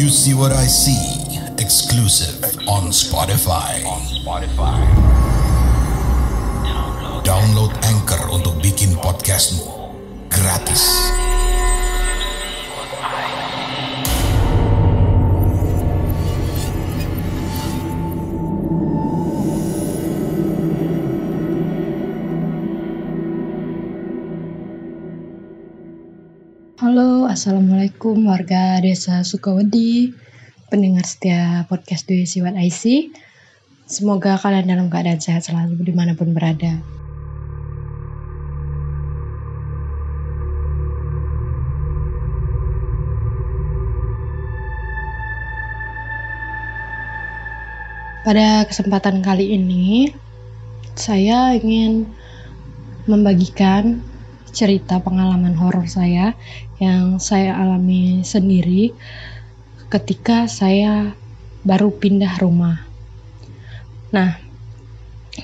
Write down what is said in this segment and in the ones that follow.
You See What I See, exclusive on Spotify. Download Anchor untuk bikin podcastmu gratis. Halo, Assalamualaikum warga desa Sukawedi, pendengar setia podcast Do You See What I See. Semoga kalian dalam keadaan sehat selalu dimanapun berada. Pada kesempatan kali ini, saya ingin membagikan cerita pengalaman horor saya yang saya alami sendiri ketika saya baru pindah rumah. Nah,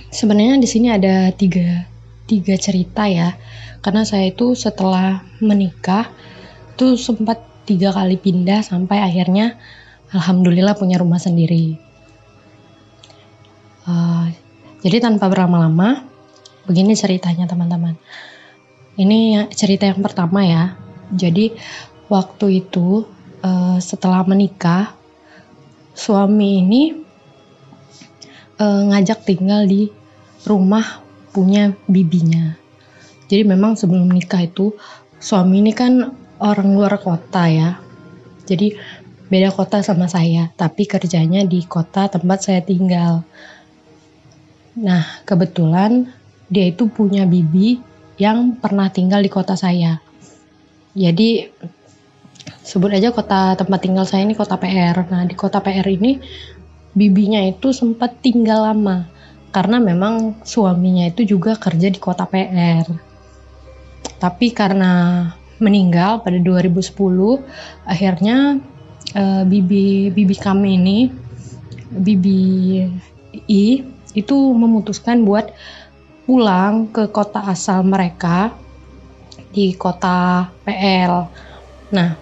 sebenarnya di sini ada tiga cerita ya, karena saya itu setelah menikah tuh sempat 3 kali pindah sampai akhirnya alhamdulillah punya rumah sendiri. Jadi tanpa berlama-lama, begini ceritanya teman-teman. Ini cerita yang pertama ya. Jadi waktu itu setelah menikah, suami ini ngajak tinggal di rumah punya bibinya. Jadi memang sebelum nikah itu suami ini kan orang luar kota ya. Jadi beda kota sama saya, tapi kerjanya di kota tempat saya tinggal. Nah, kebetulan dia itu punya bibi yang pernah tinggal di kota saya. Jadi sebut aja kota tempat tinggal saya ini kota PR. Nah, di kota PR ini bibinya itu sempat tinggal lama karena memang suaminya itu juga kerja di kota PR. Tapi karena meninggal pada 2010, akhirnya bibi kami ini, bibi I itu memutuskan buat pulang ke kota asal mereka di kota PL. Nah,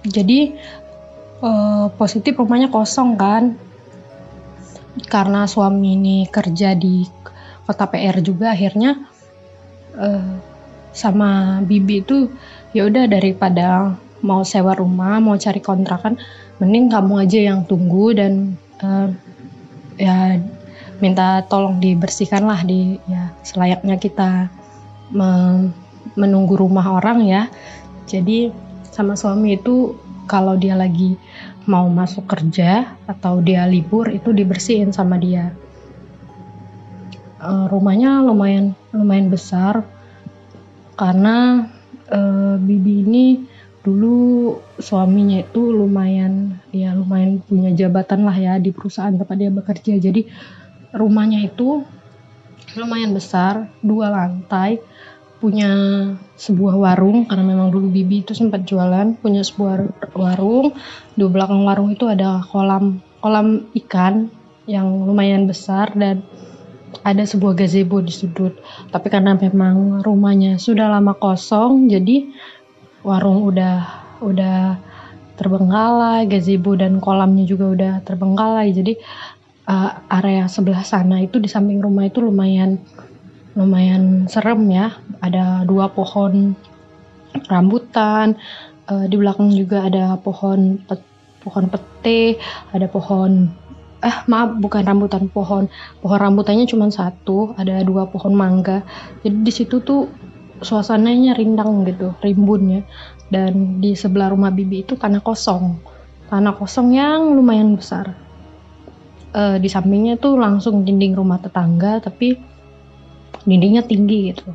jadi positif rumahnya kosong kan, karena suami ini kerja di kota PR juga. Akhirnya sama bibi itu ya udah, daripada mau sewa rumah, mau cari kontrakan, mending kamu aja yang tunggu dan ya minta tolong dibersihkan lah selayaknya kita menunggu rumah orang ya. Jadi sama suami itu kalau dia lagi mau masuk kerja atau dia libur itu dibersihin sama dia. Rumahnya lumayan besar karena bibi ini dulu suaminya itu lumayan punya jabatan lah ya di perusahaan tempat dia bekerja. Jadi rumahnya itu lumayan besar, 2 lantai, punya sebuah warung karena memang dulu bibi itu sempat jualan, punya sebuah warung. Di belakang warung itu ada kolam ikan yang lumayan besar dan ada sebuah gazebo di sudut. Tapi karena memang rumahnya sudah lama kosong, jadi warung udah terbengkalai, gazebo dan kolamnya juga udah terbengkalai. Jadi area sebelah sana itu di samping rumah itu lumayan serem ya. Ada 2 pohon rambutan, di belakang juga ada pohon pete, ada pohon bukan rambutan, pohon rambutannya cuma 1, ada 2 pohon mangga. Jadi di situ tuh suasananya rindang gitu, rimbun ya. Dan di sebelah rumah bibi itu tanah kosong yang lumayan besar. Di sampingnya tuh langsung dinding rumah tetangga, tapi dindingnya tinggi gitu.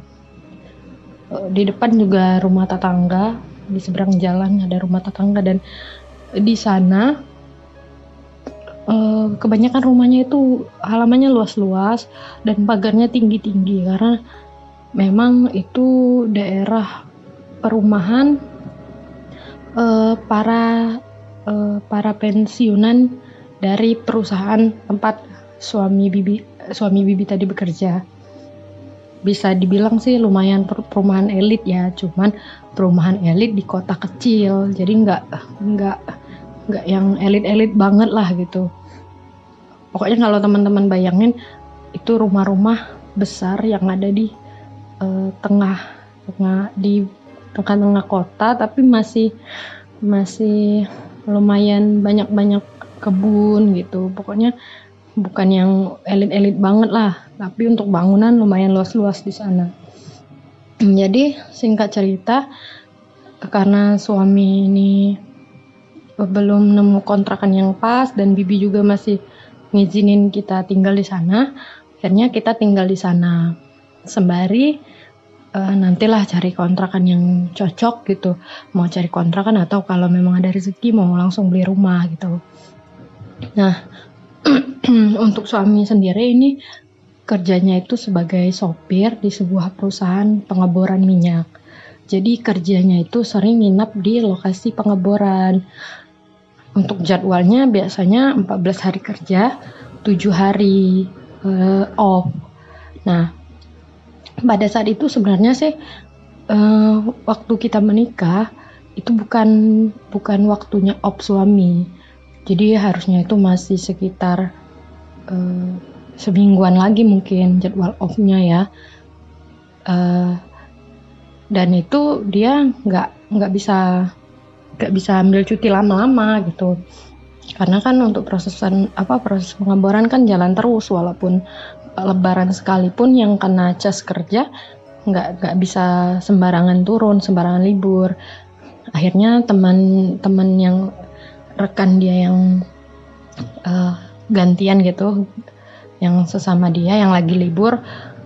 Di depan juga rumah tetangga, di seberang jalan ada rumah tetangga, dan di sana kebanyakan rumahnya itu halamannya luas-luas dan pagarnya tinggi-tinggi karena memang itu daerah perumahan para pensiunan dari perusahaan tempat suami bibi tadi bekerja. Bisa dibilang sih lumayan perumahan elit ya, cuman perumahan elit di kota kecil. Jadi nggak nggak yang elit-elit banget lah gitu. Pokoknya kalau teman-teman bayangin itu rumah-rumah besar yang ada di tengah-tengah kota, tapi masih lumayan banyak kebun gitu. Pokoknya bukan yang elit-elit banget lah, tapi untuk bangunan lumayan luas-luas di sana. Jadi singkat cerita, karena suami ini belum nemu kontrakan yang pas dan bibi juga masih ngizinin kita tinggal di sana, akhirnya kita tinggal di sana sembari nantilah cari kontrakan yang cocok gitu, mau cari kontrakan atau kalau memang ada rezeki mau langsung beli rumah gitu. Nah untuk suami sendiri ini kerjanya itu sebagai sopir di sebuah perusahaan pengeboran minyak. Jadi kerjanya itu sering nginap di lokasi pengeboran. Untuk jadwalnya biasanya 14 hari kerja, 7 hari off. Nah, pada saat itu sebenarnya sih waktu kita menikah itu bukan waktunya off suami. Jadi harusnya itu masih sekitar semingguan lagi mungkin jadwal off-nya ya. Dan itu dia nggak bisa ambil cuti lama-lama gitu. Karena kan untuk proses pengeboran kan jalan terus, walaupun lebaran sekalipun yang kena cas kerja nggak bisa sembarangan turun, sembarangan libur. Akhirnya teman-teman yang rekan dia yang gantian gitu, yang sesama dia yang lagi libur,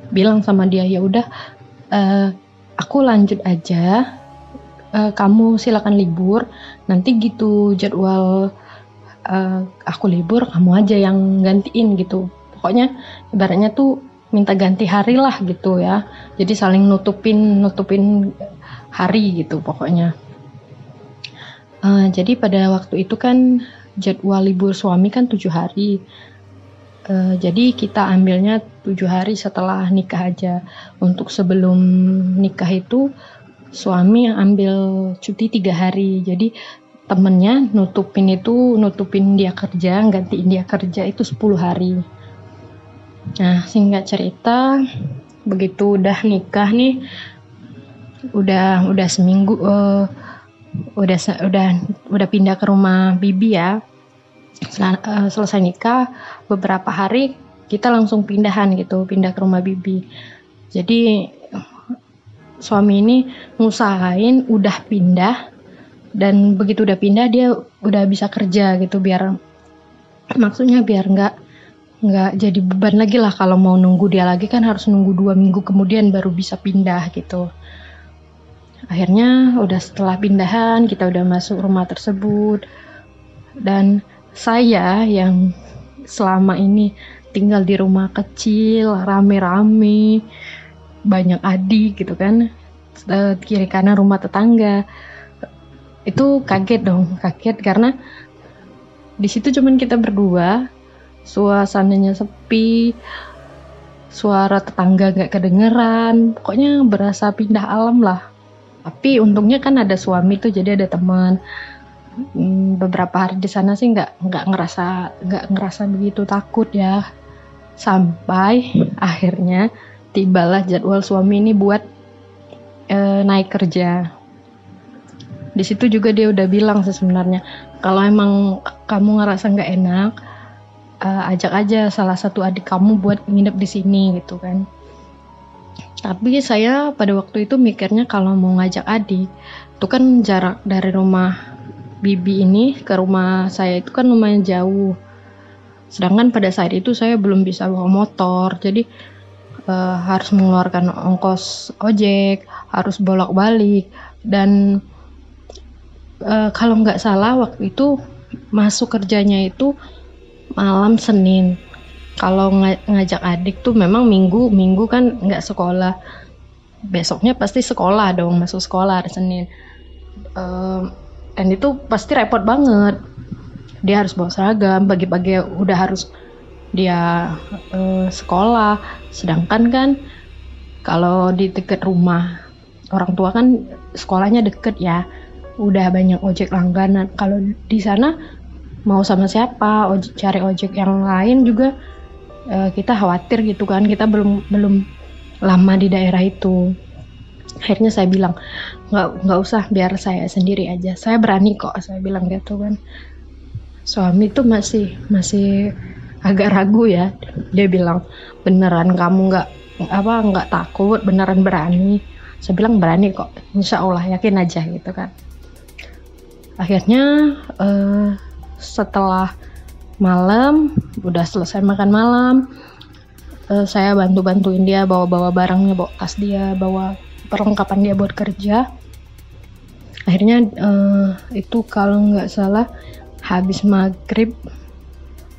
bilang sama dia, ya udah aku lanjut aja, kamu silakan libur, nanti gitu jadwal aku libur kamu aja yang gantiin gitu. Pokoknya ibaratnya tuh minta ganti hari lah gitu ya, jadi saling nutupin hari gitu pokoknya. Jadi pada waktu itu kan jadwal libur suami kan 7 hari. Jadi kita ambilnya 7 hari setelah nikah aja. Untuk sebelum nikah itu suami yang ambil cuti 3 hari. Jadi temennya nutupin dia kerja, gantiin dia kerja itu 10 hari. Nah, singkat cerita, begitu udah nikah nih, udah seminggu, udah pindah ke rumah bibi ya. Selesai nikah beberapa hari kita langsung pindah ke rumah bibi. Jadi suami ini ngusahain udah pindah, dan begitu udah pindah dia udah bisa kerja gitu, biar nggak jadi beban lagi lah. Kalau mau nunggu dia lagi kan harus nunggu 2 minggu kemudian baru bisa pindah gitu. Akhirnya udah setelah pindahan kita udah masuk rumah tersebut, dan saya yang selama ini tinggal di rumah kecil, rame-rame, banyak adik gitu kan, kiri kanan rumah tetangga, itu kaget karena di situ cuman kita berdua, suasananya sepi, suara tetangga gak kedengeran, pokoknya berasa pindah alam lah. Tapi untungnya kan ada suami tuh, jadi ada teman. Beberapa hari di sana sih nggak ngerasa begitu takut ya, sampai akhirnya tibalah jadwal suami ini buat naik kerja. Di situ juga dia udah bilang sebenarnya, kalau emang kamu ngerasa nggak enak, ajak aja salah satu adik kamu buat nginep di sini gitu kan. Tapi saya pada waktu itu mikirnya kalau mau ngajak adik, itu kan jarak dari rumah bibi ini ke rumah saya itu kan lumayan jauh. Sedangkan pada saat itu saya belum bisa bawa motor, jadi harus mengeluarkan ongkos ojek, harus bolak-balik. Dan kalau nggak salah waktu itu masuk kerjanya itu malam Senin. Kalau ngajak adik tuh memang minggu kan nggak sekolah, besoknya pasti sekolah dong, masuk sekolah hari Senin. Dan itu pasti repot banget, dia harus bawa seragam, pagi-pagi udah harus dia sekolah. Sedangkan kan kalau di dekat rumah orang tua kan sekolahnya deket ya, udah banyak ojek langganan. Kalau di sana mau sama siapa, cari ojek yang lain juga kita khawatir gitu kan, kita belum lama di daerah itu. Akhirnya saya bilang nggak usah, biar saya sendiri aja, saya berani kok, saya bilang gitu kan. Suami tuh masih agak ragu ya, dia bilang beneran kamu nggak takut, beneran berani? Saya bilang berani kok, insya Allah, yakin aja gitu kan. Akhirnya setelah malam, udah selesai makan malam, saya bantuin dia bawa barangnya, bawa tas dia, bawa perlengkapan dia buat kerja. Akhirnya itu kalau nggak salah habis maghrib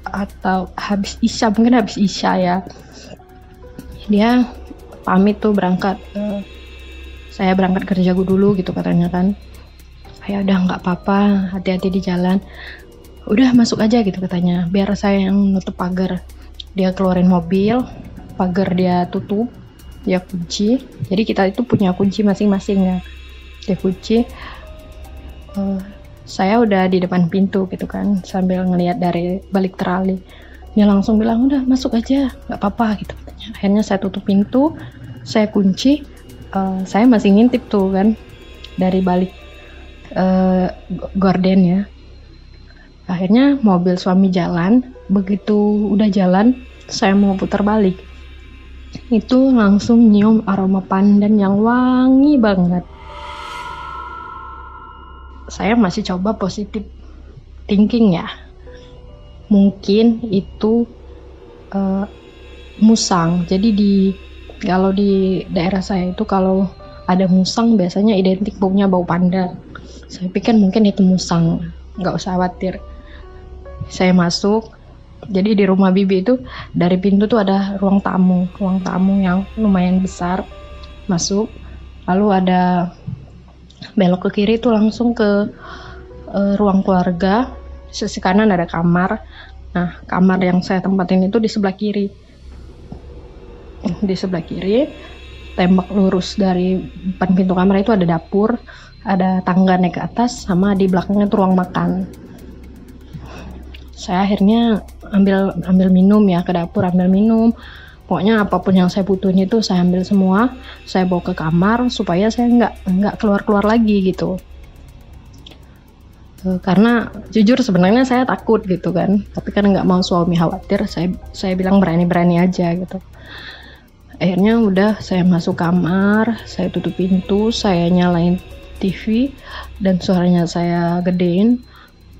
atau habis isya, mungkin habis isya ya, dia pamit tuh berangkat. Saya berangkat kerja dulu gitu katanya kan. Saya udah nggak apa-apa, hati-hati di jalan, udah masuk aja gitu katanya, biar saya yang nutup pagar. Dia keluarin mobil, pagar dia tutup, dia kunci. Jadi kita itu punya kunci masing-masing ya, dia kunci. Saya udah di depan pintu gitu kan, sambil ngelihat dari balik terali. Dia langsung bilang udah masuk aja, nggak apa-apa gitu katanya. Akhirnya saya tutup pintu, saya kunci. Saya masih ngintip tuh kan dari balik gorden ya. Akhirnya mobil suami jalan. Begitu udah jalan, saya mau putar balik, itu langsung nyium aroma pandan yang wangi banget. Saya masih coba positif thinking ya, mungkin itu musang. Jadi kalau di daerah saya itu kalau ada musang biasanya identik baunya bau pandan. Saya pikir mungkin itu musang, nggak usah khawatir. Saya masuk, jadi di rumah bibi itu dari pintu tuh ada ruang tamu yang lumayan besar. Masuk, lalu ada belok ke kiri tuh langsung ke ruang keluarga. Sisi kanan ada kamar. Nah, kamar yang saya tempatin itu di sebelah kiri. Di sebelah kiri, tembak lurus dari depan pintu kamar itu ada dapur, ada tangga naik ke atas, sama di belakangnya itu ruang makan. Saya akhirnya ambil minum ya, ke dapur ambil minum. Pokoknya apapun yang saya butuhin itu saya ambil semua, saya bawa ke kamar supaya saya nggak keluar lagi gitu. Karena jujur sebenarnya saya takut gitu kan, tapi karena nggak mau suami khawatir, saya bilang berani aja gitu. Akhirnya udah saya masuk kamar, saya tutup pintu, saya nyalain TV dan suaranya saya gedein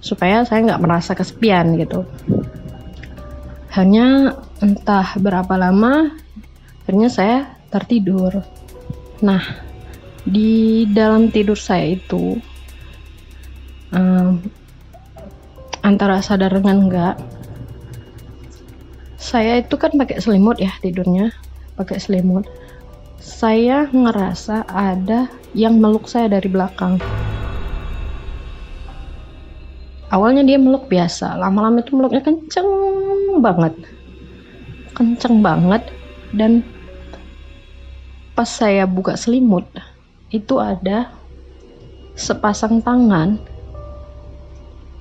supaya saya nggak merasa kesepian gitu. Hanya entah berapa lama, akhirnya saya tertidur. Nah, di dalam tidur saya itu antara sadar dengan enggak, saya itu kan pakai selimut ya tidurnya, pakai selimut. Saya ngerasa ada yang meluk saya dari belakang. Awalnya dia meluk biasa, lama-lama itu meluknya kenceng banget, dan pas saya buka selimut itu ada sepasang tangan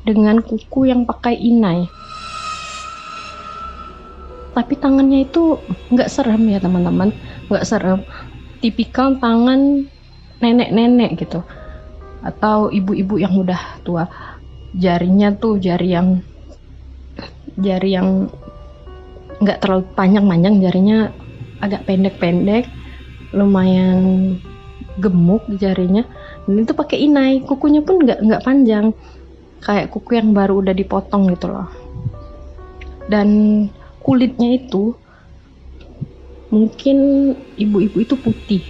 dengan kuku yang pakai inai. Tapi tangannya itu nggak serem ya teman-teman, nggak serem, tipikal tangan nenek-nenek gitu atau ibu-ibu yang udah tua. Jarinya tuh jari yang nggak terlalu panjang, jarinya agak pendek, lumayan gemuk jarinya. Ini tuh pakai inai, kukunya pun nggak panjang, kayak kuku yang baru udah dipotong gitu loh. Dan kulitnya itu mungkin ibu-ibu itu putih.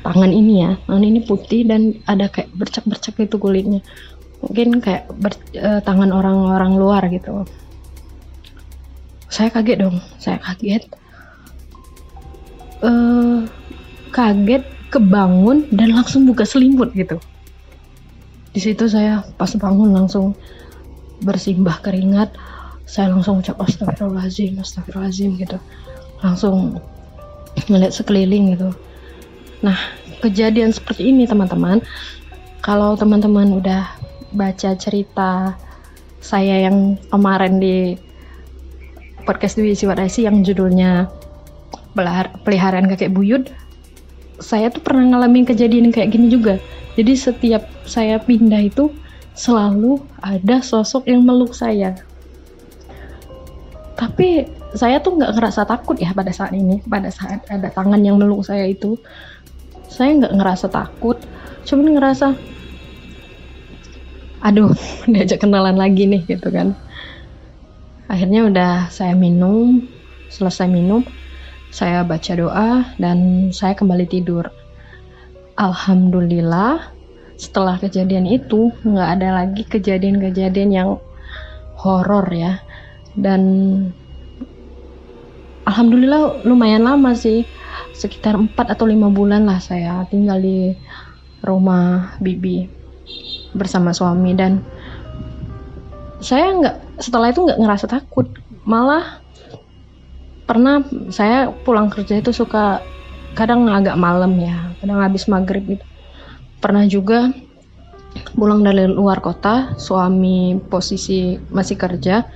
Tangan ini putih dan ada kayak bercak-bercak itu kulitnya. Mungkin kayak tangan orang-orang luar gitu. Saya kaget dong, kaget, kebangun dan langsung buka selimut gitu. Di situ saya pas bangun langsung bersimbah keringat, saya langsung ucap astagfirullahaladzim gitu, langsung ngeliat sekeliling gitu. Nah, kejadian seperti ini teman-teman, Kalau teman-teman udah baca cerita saya yang kemarin di podcast Dwi Siwadasi yang judulnya Peliharaan Kakek Buyut, saya tuh pernah ngalamin kejadian kayak gini juga. Jadi setiap saya pindah itu selalu ada sosok yang meluk saya. Tapi saya tuh nggak ngerasa takut ya pada saat ini. Pada saat ada tangan yang meluk saya itu, saya nggak ngerasa takut. Cuman ngerasa, aduh, diajak kenalan lagi nih gitu kan. Akhirnya udah saya minum, selesai minum, saya baca doa dan saya kembali tidur. Alhamdulillah, setelah kejadian itu nggak ada lagi kejadian-kejadian yang horor ya. Dan alhamdulillah lumayan lama sih, sekitar 4 atau 5 bulan lah saya tinggal di rumah bibi bersama suami. Dan saya setelah itu nggak ngerasa takut, malah pernah saya pulang kerja itu suka kadang agak malam ya, kadang habis maghrib gitu. Pernah juga pulang dari luar kota, suami posisi masih kerja,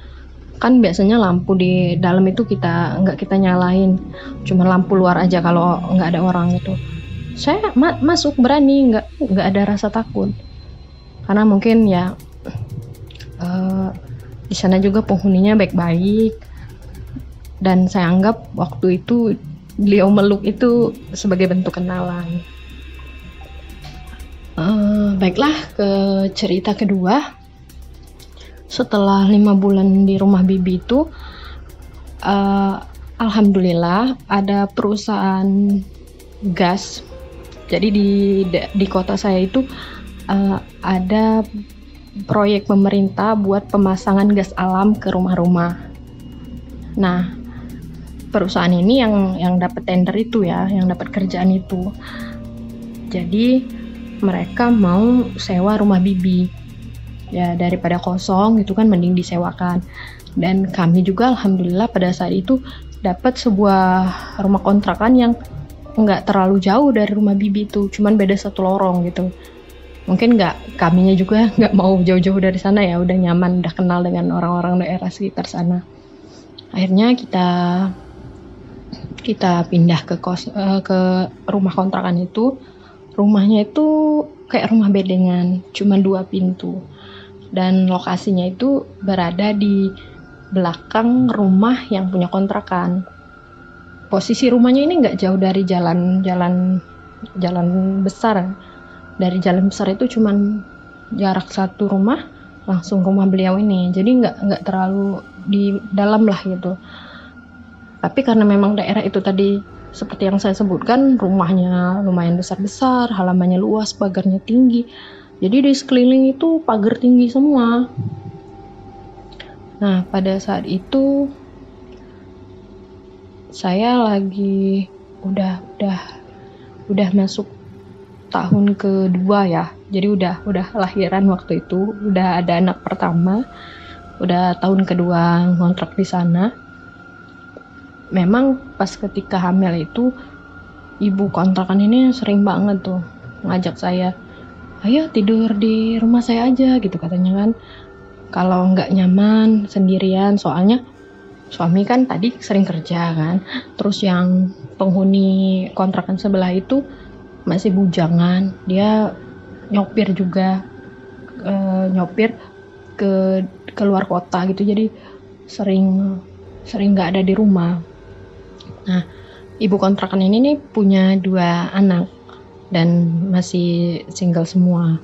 kan biasanya lampu di dalam itu nggak kita nyalain, cuma lampu luar aja kalau nggak ada orang gitu. Saya masuk berani, nggak ada rasa takut, karena mungkin ya di sana juga penghuninya baik-baik, dan saya anggap waktu itu beliau meluk itu sebagai bentuk kenalan. Baiklah, ke cerita kedua. Setelah 5 bulan di rumah bibi itu, alhamdulillah ada perusahaan gas. Jadi di kota saya itu ada proyek pemerintah buat pemasangan gas alam ke rumah-rumah. Nah, perusahaan ini yang dapat tender itu ya, yang dapat kerjaan itu. Jadi mereka mau sewa rumah bibi. Ya, daripada kosong gitu kan, mending disewakan. Dan kami juga alhamdulillah pada saat itu dapat sebuah rumah kontrakan yang nggak terlalu jauh dari rumah bibi itu, cuman beda 1 lorong gitu. Mungkin kaminya juga nggak mau jauh-jauh dari sana ya, udah nyaman, udah kenal dengan orang-orang daerah sekitar sana. Akhirnya kita pindah ke rumah kontrakan itu. Rumahnya itu kayak rumah bedengan, cuma 2 pintu. Dan lokasinya itu berada di belakang rumah yang punya kontrakan. Posisi rumahnya ini nggak jauh dari jalan besar. Dari jalan besar itu cuman jarak 1 rumah langsung rumah beliau ini. Jadi nggak terlalu di dalam lah gitu. Tapi karena memang daerah itu tadi seperti yang saya sebutkan, rumahnya lumayan besar-besar, halamannya luas, pagarnya tinggi. Jadi di sekeliling itu pagar tinggi semua. Nah, pada saat itu saya lagi udah masuk tahun kedua ya. Jadi udah lahiran waktu itu, udah ada anak pertama, udah tahun kedua ngontrak di sana. Memang pas ketika hamil itu ibu kontrakan ini sering banget tuh ngajak saya, ayo tidur di rumah saya aja gitu katanya kan, kalau nggak nyaman sendirian, soalnya suami kan tadi sering kerja kan, terus yang penghuni kontrakan sebelah itu masih bujangan, dia nyopir juga, nyopir ke luar kota gitu, jadi sering nggak ada di rumah. Nah, ibu kontrakan ini nih punya 2 anak dan masih single semua.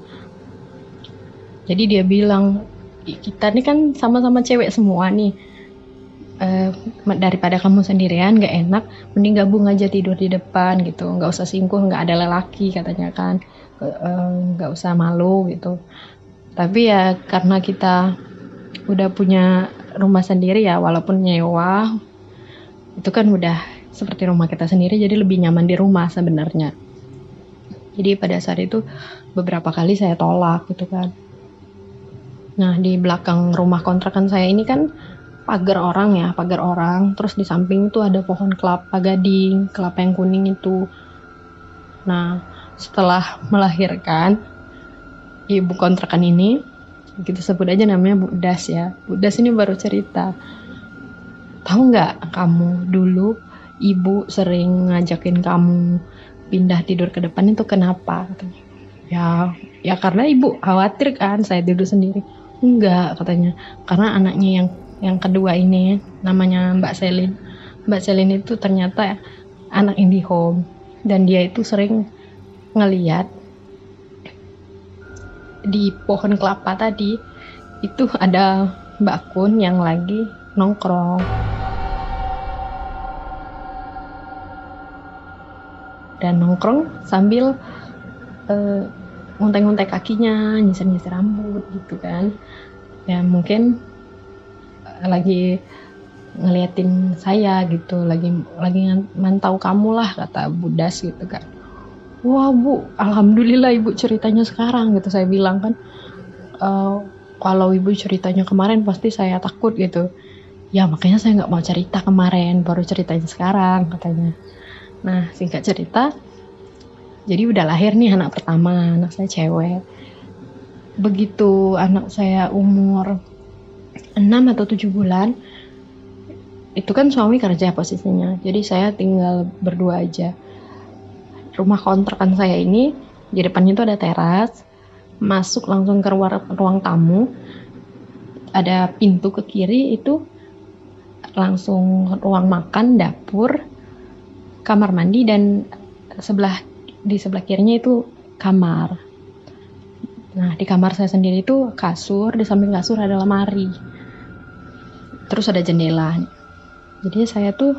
Jadi dia bilang, kita nih kan sama-sama cewek semua nih, daripada kamu sendirian gak enak, mending gabung aja tidur di depan gitu, gak usah singkuh, gak ada lelaki katanya kan, gak usah malu gitu. Tapi ya karena kita udah punya rumah sendiri ya, walaupun nyewa, itu kan udah seperti rumah kita sendiri, jadi lebih nyaman di rumah sebenarnya. Jadi pada saat itu beberapa kali saya tolak gitu kan. Nah, di belakang rumah kontrakan saya ini kan pagar orang, terus di samping itu ada pohon kelapa gading, kelapa yang kuning itu. Nah, setelah melahirkan, ibu kontrakan ini, kita sebut aja namanya Bu Das ya. Bu Das ini baru cerita, tahu nggak kamu dulu ibu sering ngajakin kamu pindah tidur ke depan itu kenapa? Katanya. Ya karena ibu khawatir kan saya tidur sendiri. Enggak, katanya, karena anaknya yang kedua ini namanya Mbak Selin. Mbak Selin itu ternyata anak IndiHome dan dia itu sering ngeliat di pohon kelapa tadi itu ada Mbak Kun yang lagi nongkrong dan nongkrong sambil nguntai-nguntai kakinya, nyisir-nyisir rambut gitu kan. Ya mungkin lagi ngeliatin saya gitu, lagi mantau kamu lah, kata Bu Das gitu kan. Wah Bu, alhamdulillah ibu ceritanya sekarang gitu, saya bilang kan. Kalau ibu ceritanya kemarin pasti saya takut gitu. Ya makanya saya nggak mau cerita kemarin, baru ceritanya sekarang, katanya. Nah singkat cerita, jadi udah lahir nih anak pertama, anak saya cewek. Begitu anak saya umur 6 atau 7 bulan, itu kan suami kerja posisinya, jadi saya tinggal berdua aja. Rumah kontrakan saya ini di depannya itu ada teras, masuk langsung ke ruang tamu, ada pintu ke kiri itu langsung ruang makan, dapur, kamar mandi, dan di sebelah kirinya itu kamar. Nah di kamar saya sendiri itu kasur, di samping kasur ada lemari, terus ada jendela. Jadi saya tuh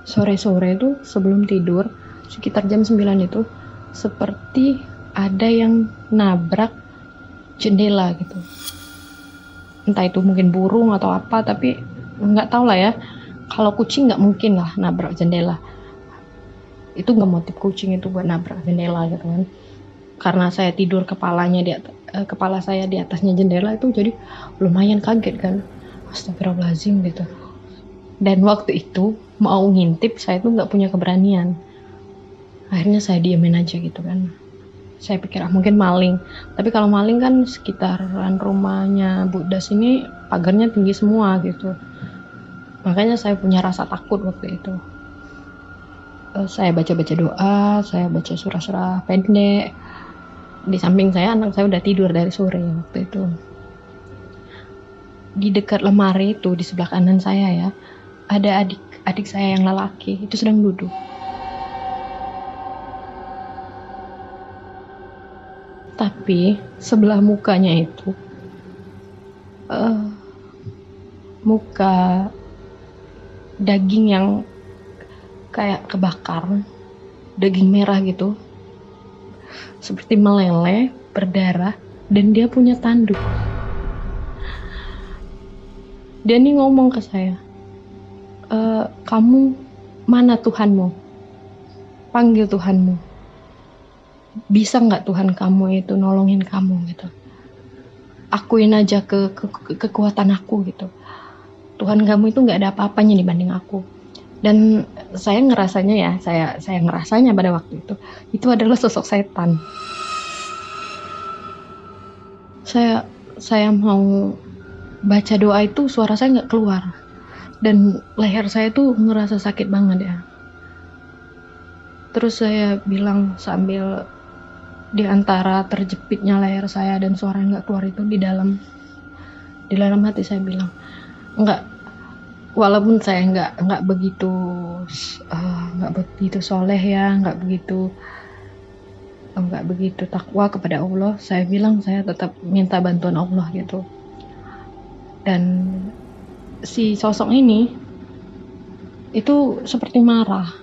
sore-sore tuh sebelum tidur sekitar jam 9 itu seperti ada yang nabrak jendela gitu. Entah itu mungkin burung atau apa, tapi nggak tahu lah ya. Kalau kucing nggak mungkin lah nabrak jendela. Itu nggak motif kucing itu buat nabrak jendela gitu kan. Karena saya tidur kepala saya di atasnya jendela itu, jadi lumayan kaget kan. Astagfirullahaladzim gitu. Dan waktu itu mau ngintip saya tuh nggak punya keberanian. Akhirnya saya diemin aja gitu kan. Saya pikir mungkin maling. Tapi kalau maling kan sekitaran rumahnya Bu Das ini pagarnya tinggi semua gitu. Makanya saya punya rasa takut waktu itu. Saya baca-baca doa, saya baca surah-surah pendek. Di samping saya anak saya udah tidur dari sore waktu itu. Di dekat lemari itu di sebelah kanan saya ya, ada adik saya yang lelaki itu sedang duduk. Tapi sebelah mukanya itu muka daging yang kayak kebakar, daging merah gitu, seperti meleleh, berdarah, dan dia punya tanduk. Dia nih ngomong ke saya, kamu mana Tuhanmu? Panggil Tuhanmu. Bisa nggak Tuhan kamu itu nolongin kamu gitu? Akuin aja kekuatan aku gitu. Tuhan kamu itu nggak ada apa-apanya dibanding aku. Dan saya ngerasanya pada waktu itu adalah sosok setan. Saya mau baca doa itu suara saya nggak keluar, dan leher saya tuh ngerasa sakit banget ya. Terus saya bilang sambil di antara terjepitnya leher saya dan suara yang nggak keluar itu, di dalam hati saya bilang, enggak. Walaupun saya nggak begitu soleh ya, nggak begitu takwa kepada Allah, saya bilang saya tetap minta bantuan Allah gitu. Dan si sosok ini itu seperti marah.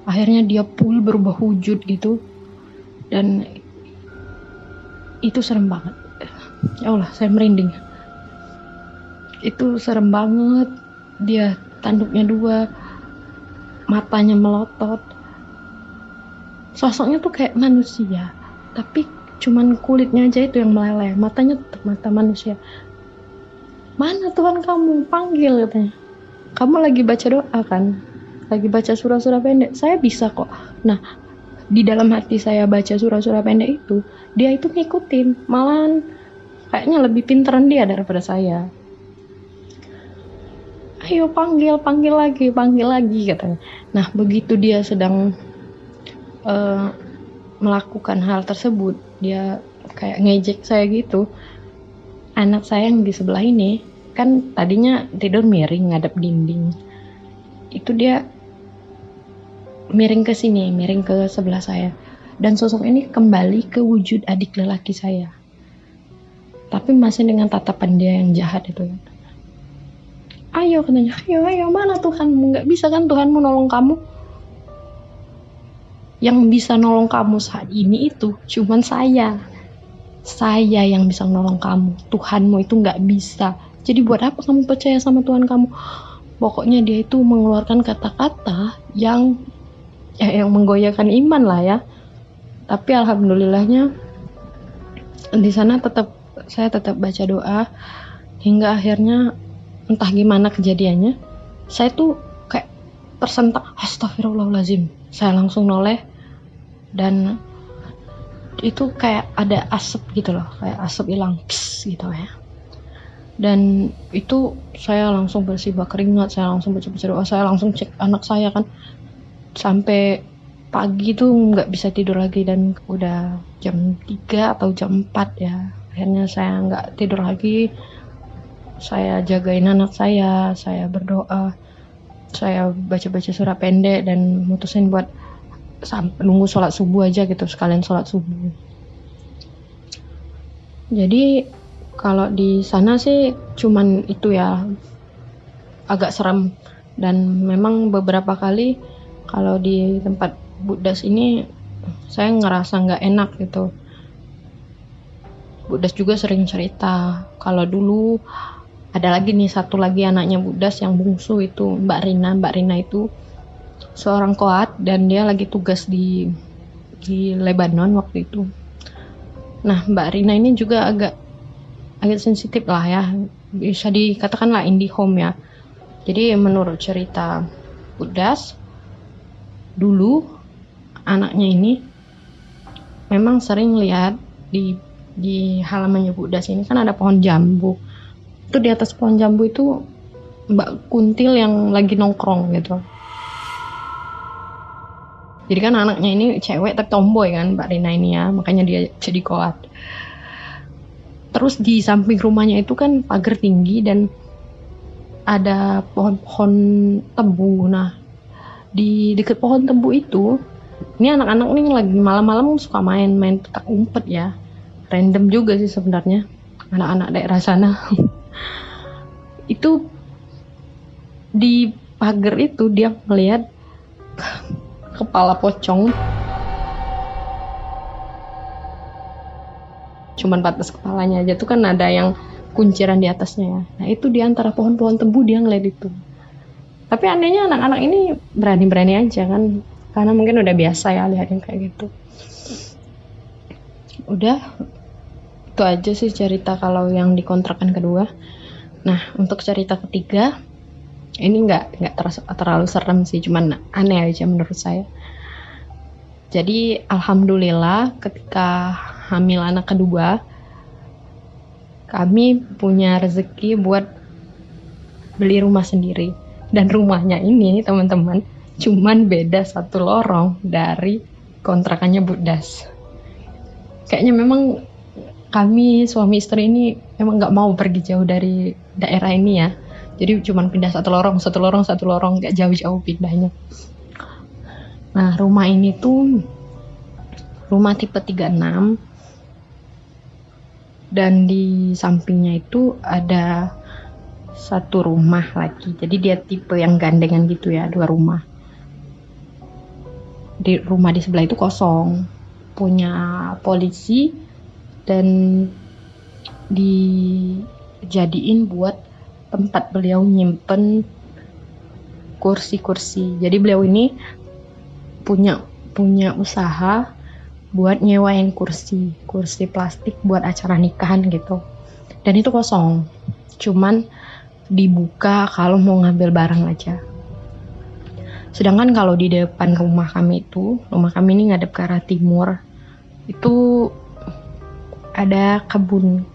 Akhirnya dia berubah wujud gitu, dan itu serem banget. Ya Allah, saya merinding. Itu serem banget. Dia tanduknya 2, matanya melotot. Sosoknya tuh kayak manusia, tapi cuman kulitnya aja itu yang meleleh, matanya tetap mata manusia. Mana Tuhan kamu? Panggil, katanya. Kamu lagi baca doa kan? Lagi baca surah-surah pendek. Saya bisa kok. Nah, di dalam hati saya baca surah-surah pendek itu, dia itu ngikutin, malahan kayaknya lebih pinteran dia daripada saya. Ayo panggil lagi katanya. Nah begitu dia sedang melakukan hal tersebut, dia kayak ngejek saya gitu. Anak saya yang di sebelah ini kan tadinya tidur miring ngadep dinding, itu dia miring ke sini, miring ke sebelah saya, dan sosok ini kembali ke wujud adik lelaki saya, tapi masih dengan tatapan dia yang jahat itu. Ayo katanya, ayo mana Tuhanmu? Nggak bisa kan Tuhanmu nolong kamu? Yang bisa nolong kamu saat ini itu cuman saya yang bisa nolong kamu. Tuhanmu itu nggak bisa. Jadi buat apa kamu percaya sama Tuhan kamu? Pokoknya dia itu mengeluarkan kata-kata yang menggoyahkan iman lah ya. Tapi alhamdulillahnya di sana saya tetap baca doa hingga akhirnya entah gimana kejadiannya, saya tuh kayak tersentak, astagfirullahaladzim. Saya langsung noleh dan itu kayak ada asap gitu loh, kayak asap hilang pss gitu ya. Dan itu saya langsung bersibak keringat, saya langsung baca doa, saya langsung cek anak saya kan. Sampai pagi tuh nggak bisa tidur lagi, dan udah jam 3 atau jam 4 ya. Akhirnya saya nggak tidur lagi, saya jagain anak saya berdoa, saya baca-baca surah pendek dan mutusin buat nunggu sholat subuh aja gitu, sekalian sholat subuh. Jadi kalau di sana sih cuman itu ya, agak serem. Dan memang beberapa kali kalau di tempat Buddhas ini saya ngerasa nggak enak gitu. Buddhas juga sering cerita kalau dulu ada lagi nih, satu lagi anaknya Buddhas yang bungsu itu, Mbak Rina itu seorang koat dan dia lagi tugas di Lebanon waktu itu. Nah Mbak Rina ini juga agak sensitif lah ya, bisa dikatakan lah IndiHome ya. Jadi menurut cerita Buddhas, dulu anaknya ini memang sering lihat di halamannya Buddhas ini kan ada pohon jambu. Itu di atas pohon jambu itu Mbak Kuntil yang lagi nongkrong gitu. Jadi kan anaknya ini cewek tapi tomboy kan Mbak Rina ini ya, makanya dia jadi koat. Terus di samping rumahnya itu kan pagar tinggi dan ada pohon-pohon tebu. Nah di dekat pohon tebu itu, ini anak-anak ini lagi malam-malam suka main petak umpet ya. Random juga sih sebenarnya anak-anak daerah sana. Itu di pagar itu dia melihat kepala pocong, cuman batas kepalanya aja tuh kan ada yang kunciran di atasnya ya. Nah itu di antara pohon-pohon tebu dia ngeliat itu. Tapi anehnya anak-anak ini berani-berani aja kan, karena mungkin udah biasa ya lihat yang kayak gitu. Udah itu aja sih cerita kalau yang di kontrakan kedua. Nah untuk cerita ketiga ini nggak terlalu serem sih, cuman aneh aja menurut saya. Jadi alhamdulillah ketika hamil anak kedua, kami punya rezeki buat beli rumah sendiri. Dan rumahnya ini teman-teman cuman beda satu lorong dari kontrakannya Buddhas. Kayaknya memang kami suami istri ini memang nggak mau pergi jauh dari daerah ini ya. Jadi cuman pindah satu lorong, nggak jauh-jauh pindahnya. Nah rumah ini tuh rumah tipe 36, dan di sampingnya itu ada satu rumah lagi. Jadi dia tipe yang gandengan gitu ya, 2 rumah. Di rumah di sebelah itu kosong, punya polisi dan dijadiin buat tempat beliau nyimpen kursi-kursi. Jadi beliau ini punya usaha buat nyewain kursi plastik buat acara nikahan gitu. Dan itu kosong, cuman dibuka kalau mau ngambil barang aja. Sedangkan kalau di depan rumah kami ini ngadep ke arah timur, itu ada kebun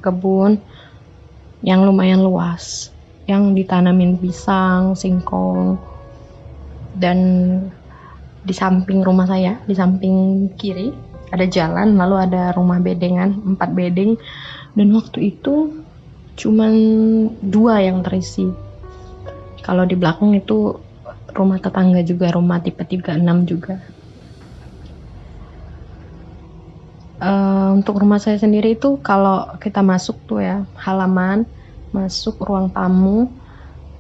yang lumayan luas, yang ditanamin pisang, singkong, dan di samping rumah saya, di samping kiri ada jalan, lalu ada rumah bedengan, 4 bedeng, dan waktu itu cuman 2 yang terisi. Kalau di belakang itu rumah tetangga juga, rumah tipe 36 juga. Untuk rumah saya sendiri itu kalau kita masuk tuh ya, halaman, masuk ruang tamu,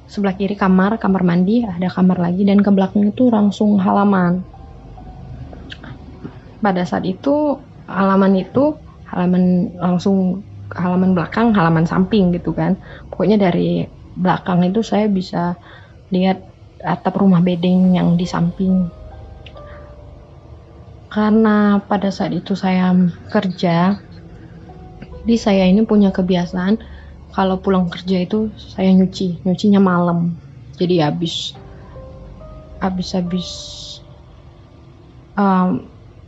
sebelah kiri kamar mandi, ada kamar lagi, dan ke belakang itu langsung halaman. Pada saat itu halaman belakang, halaman samping gitu kan. Pokoknya dari belakang itu saya bisa lihat atap rumah bedeng yang di samping. Karena pada saat itu saya kerja, jadi saya ini punya kebiasaan kalau pulang kerja itu saya nyucinya malam. Jadi habis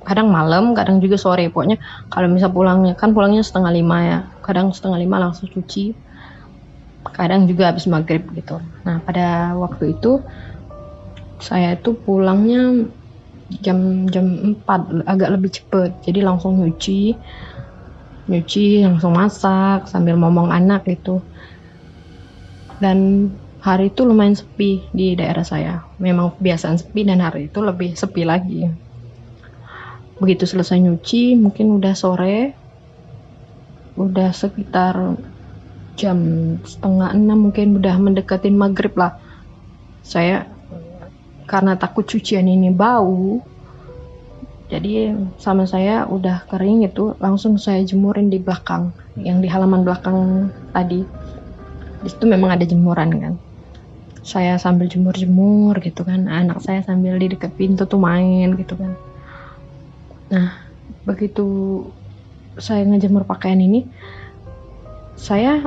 kadang malam, kadang juga sore. Pokoknya kalau misal pulangnya 4:30 ya, kadang 4:30 langsung cuci, kadang juga habis maghrib gitu. Nah, pada waktu itu saya itu pulangnya jam 4, agak lebih cepet, jadi langsung nyuci, langsung masak sambil ngomong anak gitu. Dan hari itu lumayan sepi di daerah saya, memang kebiasaan sepi, dan hari itu lebih sepi lagi. Begitu selesai nyuci, mungkin udah sore, udah sekitar jam 5:30, mungkin udah mendekatin maghrib lah. Saya karena takut cucian ini bau, jadi sama saya udah kering itu, langsung saya jemurin di belakang, yang di halaman belakang tadi. Di situ memang ada jemuran kan. Saya sambil jemur gitu kan, anak saya sambil di dekat pintu tuh main gitu kan. Nah, begitu saya ngejemur pakaian ini, saya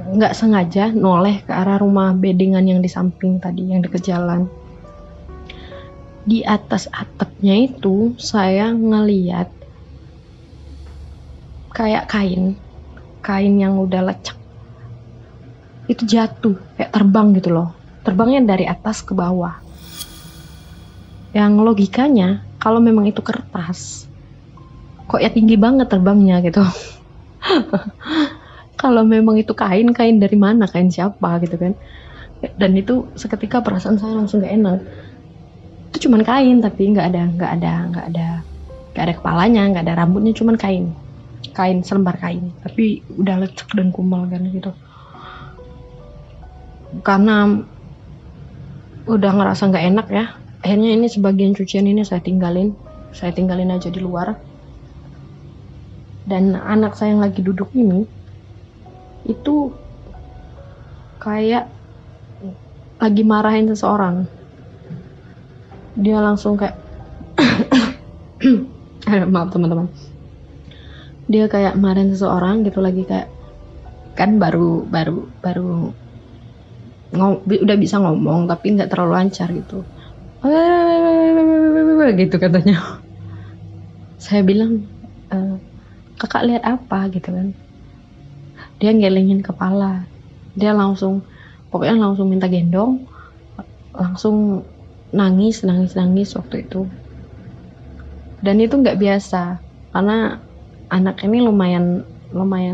nggak sengaja noleh ke arah rumah bedengan yang di samping tadi, yang deket jalan. Di atas atapnya itu saya ngeliat kayak kain yang udah lecek itu jatuh, kayak terbang gitu loh, terbangnya dari atas ke bawah. Yang logikanya kalau memang itu kertas, kok ya tinggi banget terbangnya gitu. Kalau memang itu kain dari mana, kain siapa gitu kan. Dan itu seketika perasaan saya langsung gak enak. Itu cuman kain, tapi nggak ada kepalanya, nggak ada rambutnya, cuman kain selembar kain, tapi udah lecek dan kumal kan gitu. Karena udah ngerasa nggak enak ya, akhirnya ini sebagian cucian ini saya tinggalin aja di luar. Dan anak saya yang lagi duduk ini itu kayak lagi marahin seseorang. Dia langsung kayak maaf teman-teman, dia kayak marahin seseorang gitu, lagi kayak kan baru udah bisa ngomong tapi nggak terlalu lancar gitu, gitu katanya. Saya bilang, kakak lihat apa gitu kan. Dia ngelengin kepala, dia langsung minta gendong, langsung nangis waktu itu. Dan itu nggak biasa, karena anak ini lumayan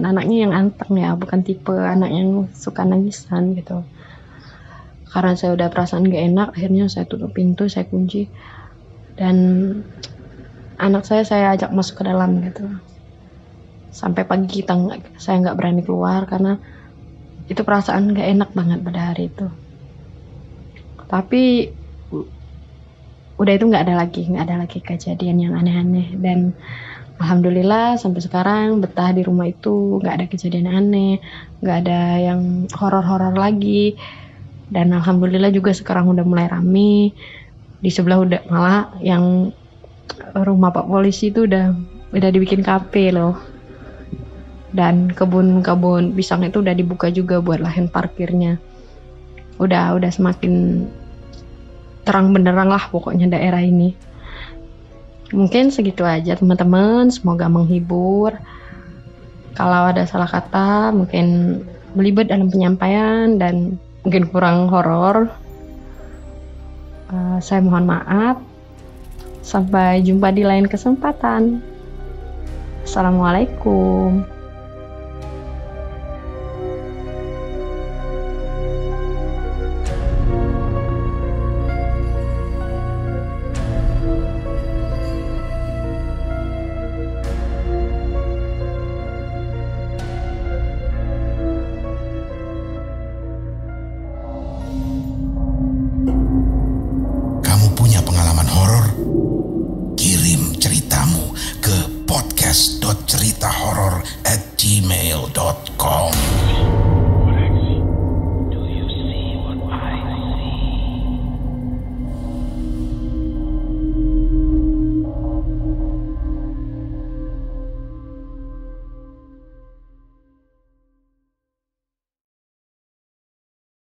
anaknya yang anteng ya, bukan tipe anak yang suka nangisan gitu. Karena saya udah perasaan gak enak, akhirnya saya tutup pintu, saya kunci, dan anak saya ajak masuk ke dalam gitu. Sampai pagi saya nggak berani keluar karena itu perasaan gak enak banget pada hari itu. Tapi udah itu nggak ada lagi kejadian yang aneh-aneh, dan alhamdulillah sampai sekarang betah di rumah itu, nggak ada kejadian aneh, nggak ada yang horor-horor lagi. Dan alhamdulillah juga sekarang udah mulai rame. Di sebelah udah malah yang rumah Pak Polisi itu udah dibikin kafe loh. Dan kebun pisang itu udah dibuka juga buat lahan parkirnya. Udah semakin terang benderang lah pokoknya daerah ini. Mungkin segitu aja teman-teman, semoga menghibur. Kalau ada salah kata mungkin belibet dalam penyampaian dan mungkin kurang horor, saya mohon maaf. Sampai jumpa di lain kesempatan. Assalamualaikum. Kamu punya pengalaman horor? Kirim ceritamu ke podcast.ceritahoror@gmail.com.